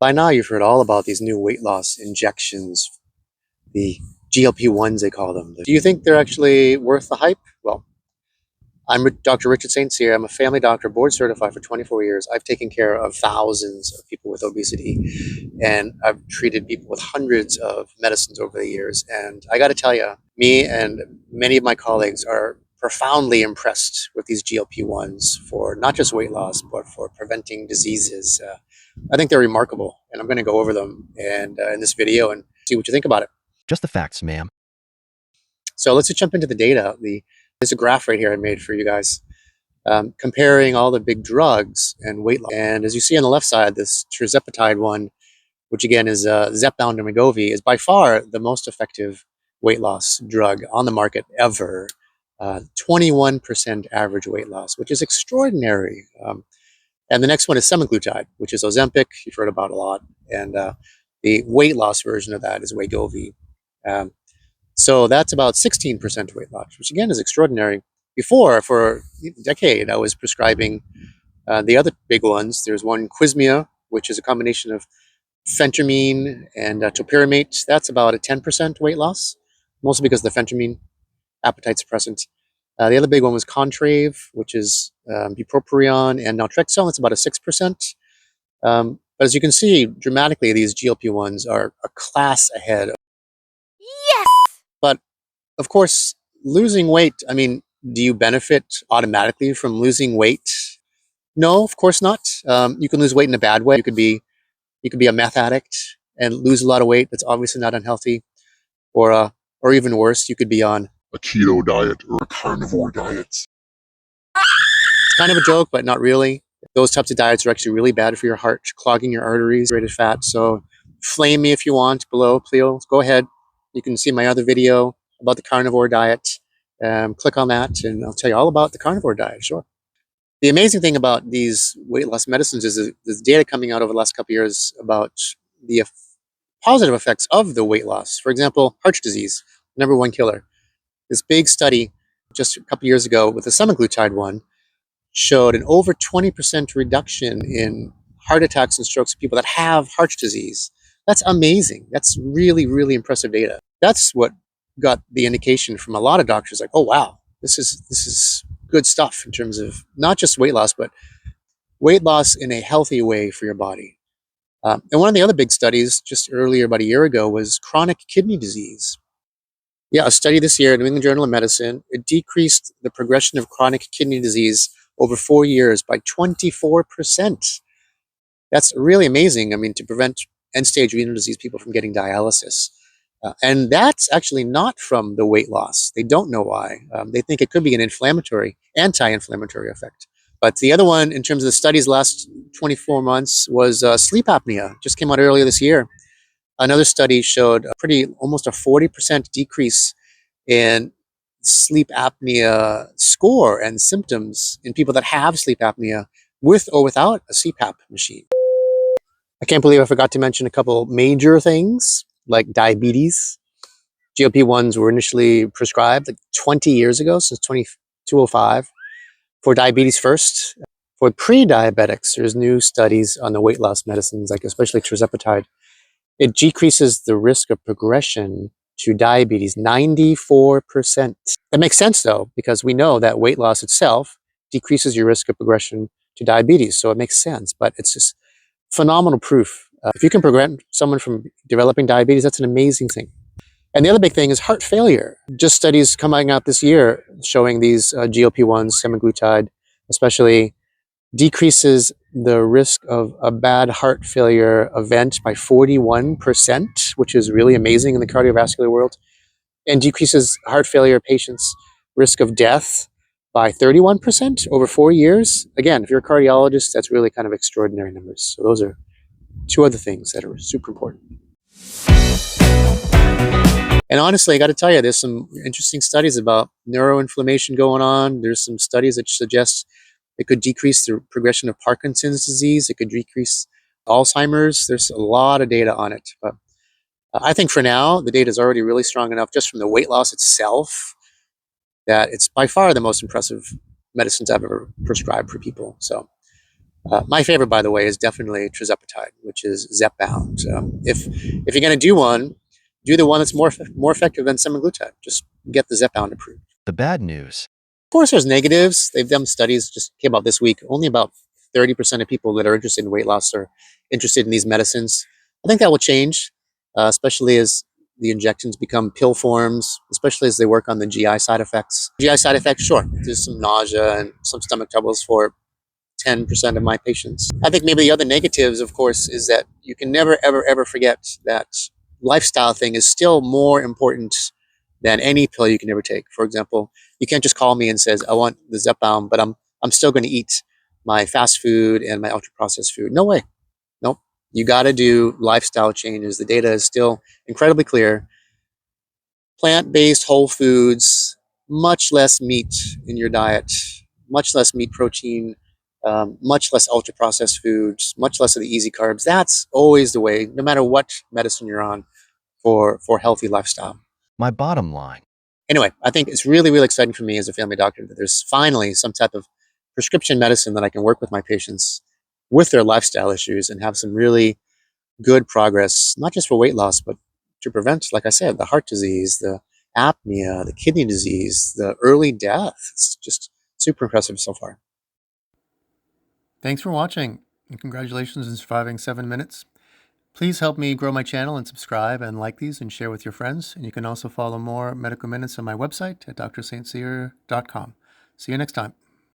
By now, you've heard all about these new weight loss injections, the GLP1s, they call them. Do you think they're actually worth the hype? Well, I'm Dr. Richard St. Cyr. I'm a family doctor, board certified for 24 years. I've taken care of thousands of people with obesity, and I've treated people with hundreds of medicines over the years. And I got to tell you, me and many of my colleagues are profoundly impressed with these GLP1s for not just weight loss, but for preventing diseases. I think they're remarkable, and I'm going to go over them and in this video and see what you think about it. Just the facts, ma'am. So let's just jump into the data. There's a graph right here I made for you guys, comparing all the big drugs and weight loss. And as you see on the left side, this tirzepatide one, which again is Zepbound and Wegovy, is by far the most effective weight loss drug on the market ever. 21% average weight loss, which is extraordinary. And the next one is semaglutide, which is Ozempic. You've heard about a lot. And the weight loss version of that is Wegovy. So that's about 16% weight loss, which again is extraordinary. Before, for a decade, I was prescribing the other big ones. There's one, Quizmia, which is a combination of phentermine and topiramate. That's about a 10% weight loss, mostly because of the phentermine appetite suppressant. The other big one was Contrave, which is bupropion and naltrexone. It's about a 6%. But as you can see, dramatically, these GLP-1s are a class ahead. Yes! But of course, losing weight, I mean, do you benefit automatically from losing weight? No, of course not. You can lose weight in a bad way. You could be a meth addict and lose a lot of weight. That's obviously not unhealthy. Or even worse, you could be on a keto diet or a carnivore diet. It's kind of a joke, but not really. Those types of diets are actually really bad for your heart, clogging your arteries, rated fat. So flame me if you want below, please. Go ahead. You can see my other video about the carnivore diet. Click on that and I'll tell you all about the carnivore diet, sure. The amazing thing about these weight loss medicines is there's data coming out over the last couple of years about the positive effects of the weight loss. For example, heart disease, number one killer. This big study just a couple years ago with the semaglutide one showed an over 20% reduction in heart attacks and strokes of people that have heart disease. That's amazing. That's really, really impressive data. That's what got the indication from a lot of doctors like, oh, wow, this is good stuff in terms of not just weight loss, but weight loss in a healthy way for your body. And one of the other big studies just earlier, about a year ago, was chronic kidney disease. Yeah, a study this year in New England Journal of Medicine, it decreased the progression of chronic kidney disease over 4 years by 24%. That's really amazing. I mean, to prevent end-stage renal disease people from getting dialysis. And that's actually not from the weight loss. They don't know why. They think it could be an anti-inflammatory effect. But the other one, in terms of the studies last 24 months, was sleep apnea. Just came out earlier this year. Another study showed almost a 40% decrease in sleep apnea score and symptoms in people that have sleep apnea with or without a CPAP machine. I can't believe I forgot to mention a couple major things like diabetes. GLP-1s were initially prescribed like 20 years ago, since 2005, for diabetes first. For pre-diabetics, there's new studies on the weight loss medicines, like especially tirzepatide. It decreases the risk of progression to diabetes 94%. That makes sense though, because we know that weight loss itself decreases your risk of progression to diabetes. So it makes sense, but it's just phenomenal proof. If you can prevent someone from developing diabetes, that's an amazing thing. And the other big thing is heart failure. Just studies coming out this year showing these GLP-1s, semaglutide, especially decreases the risk of a bad heart failure event by 41%, which is really amazing in the cardiovascular world, and decreases heart failure patients' risk of death by 31% over 4 years. Again, if you're a cardiologist, that's really kind of extraordinary numbers. So those are two other things that are super important. And honestly, I got to tell you, there's some interesting studies about neuroinflammation going on. There's some studies that suggest it could decrease the progression of Parkinson's disease. It could decrease Alzheimer's. There's a lot of data on it. But I think for now, the data is already really strong enough just from the weight loss itself that it's by far the most impressive medicines I've ever prescribed for people. So My favorite, by the way, is definitely tirzepatide, which is Zepbound. If you're going to do one, do the one that's more effective than semaglutide. Just get the Zepbound approved. The bad news. Of course, there's negatives. They've done studies just came out this week. Only about 30% of people that are interested in weight loss are interested in these medicines. I think that will change, especially as the injections become pill forms, especially as they work on the GI side effects. GI side effects, sure, there's some nausea and some stomach troubles for 10% of my patients. I think maybe the other negatives, of course, is that you can never, ever, ever forget that lifestyle thing is still more important than any pill you can ever take. For example, you can't just call me and says, I want the Zepbound, but I'm still going to eat my fast food and my ultra processed food. No way. Nope. You got to do lifestyle changes. The data is still incredibly clear. Plant-based whole foods, much less meat in your diet, much less meat protein, much less ultra processed foods, much less of the easy carbs. That's always the way, no matter what medicine you're on for healthy lifestyle. My bottom line. Anyway, I think it's really, really exciting for me as a family doctor that there's finally some type of prescription medicine that I can work with my patients with their lifestyle issues and have some really good progress, not just for weight loss, but to prevent, like I said, the heart disease, the apnea, the kidney disease, the early death. It's just super impressive so far. Thanks for watching, and congratulations on surviving 7 minutes. Please help me grow my channel and subscribe and like these and share with your friends. And you can also follow more medical minutes on my website at drstcyr.com. See you next time.